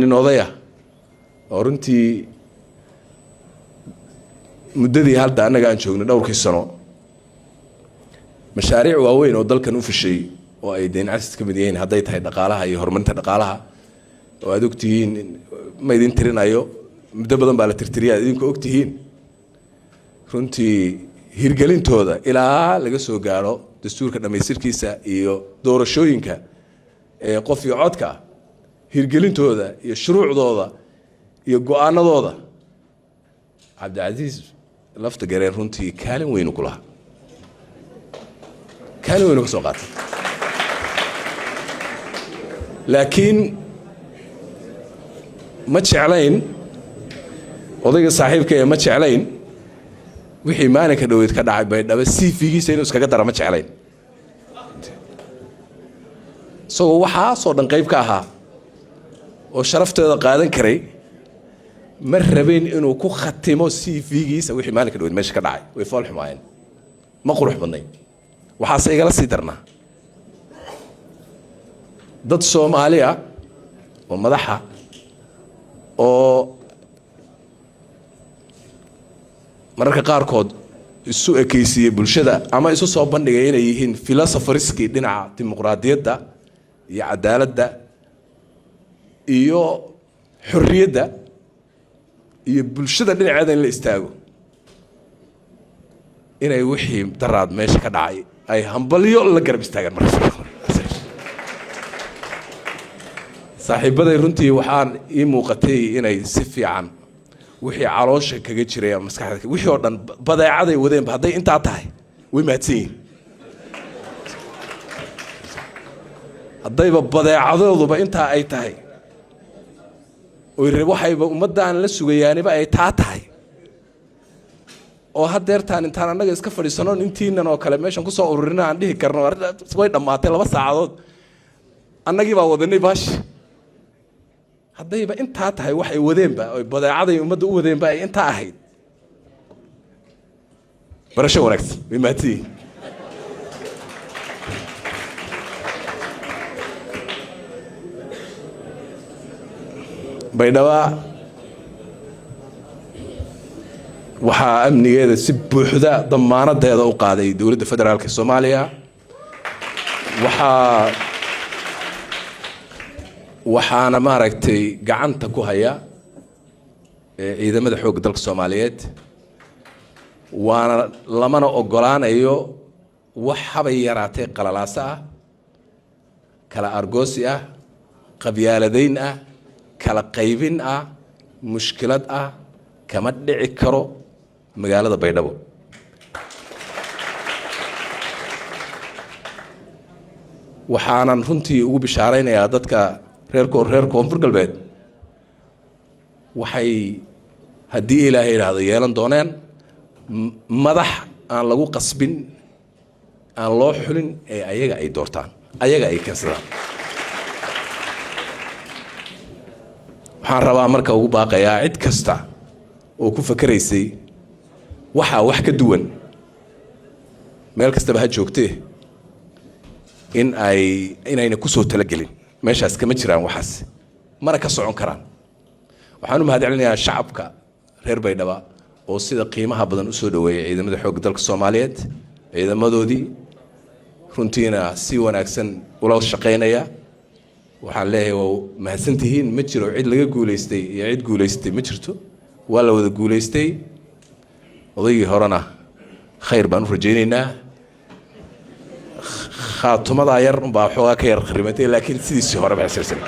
nin odaya oo runtii muddadii hadda anaga aan joogno dhowrkii sano mashaariic waaweyn oo dalkan u fashay oo ay deyn cafis ka mid yihiin hadday tahay dhaqaalaha iyo horumarinta dhaqaalaha oo aad ogtihiin ma idin tirinayo muddo badan baa la tirtiriyaa idinku ogtihiin runtii hirgelintooda ilaa laga soo gaaro dastuurka dhamaystirkiisa iyo doorashooyinka ee qof iyo codka hirgelintooda iyo shuruucdooda iyo go'aanadooda Cabdicasiis lafta gareen runtii kaalin weyn ku lahaa kaalin weyn ka soo qaatay laakiin ma jeclayn odayga saaxiibka ee ma jeclayn wixii maalinka dhaweyd ka dhacay Baydhabo CV-giisa inuu iskaga daro ma jeclayn soo waxa soo dhan qayb ka ahaa oo sharafteeda qaadan karay ma rabeen inuu ku khatimo CV-giisa wixii maalinka dhaweyd meesha ka dhacay way fool xumaayeen ma qurux badnay waxaase igala sii darnaa dad Soomaali ah oo madaxa oo mararka qaarkood isu ekeysiyay bulshada ama isu soo bandhigay inay yihiin philosopherski dhinaca dimuqraadiyadda iyo cadaaladda iyo xorriyadda iyo bulshada dhinaceeda in la istaago inay wixii daraad meesha ka dhacay ay hambalyo la garab istaagaan markaa saaxiibaday runtii waxaan ii muuqatay inay si fiican wixii caloosha kaga jiray maskaxda wixii oo dhan badeecaday wadeen hadday intaa tahay way mahadsan haddayba badeecadooduba intaa ay tahay oo waxayba ummadaan la sugayaaniba ay taa tahay oo hadeertaan intaan annaga iska fadhiisano intiinan oo kale meeshan ku soo ururina aan dhihi karno way dhamaatay 2 saacadood annagii baa wadanay baash haddayba intaa tahay waxay wadeenba oo badeecaday ummadda u wadeenba ay intaa ahayd barasho wanaagsan way mahadsan Baydhabo waxaa amnigeeda si buuxda damaanadeeda u qaaday dowladda federaalka Soomaaliya waxaana maaragtay gacanta ku haya ciidamada xoogga dalka Soomaaliyeed waana lamana ogolaanayo wax haba yaraatay qalalaasa ah kala argoosi ah qabyaaladayn ah kala qaybin ah mushkilad ah kama dhici karo magaalada Baydhabo waxaanan runtii ugu bishaaraynayaa dadka reer koonfur galbeed waxay haddii Ilaahay yiraahdo yeelan doonaan madax aan lagu qasbin aan loo xulin ee ayaga ay doortaan ayaga ay keensadaan waxaan rabaa marka ugu baaqayaa cid kasta oo ku fakaraysay waxa wax ka duwan meel kastaba ha joogtee inayna ku soo talagelin meeshaas kama jiraan waxaas mana ka socon karaan waxaan u mahadcelinayaa shacabka reer Baydhabo oo sida qiimaha badan u soo dhaweeyay ciidamada xoogga dalka Soomaaliyeed ciidamadoodii runtiina si wanaagsan ula shaqeynaya waxaan leeyahay waa mahadsantihiin ma jiro cid laga guuleystay iyo cid guuleystay ma jirto waa la wada guuleystay odaygii horena khayr baan u rajaynaynaa khaatumada yar baa xoogaa ka yar kharimatay laakiin sidiisii hore baa silsilay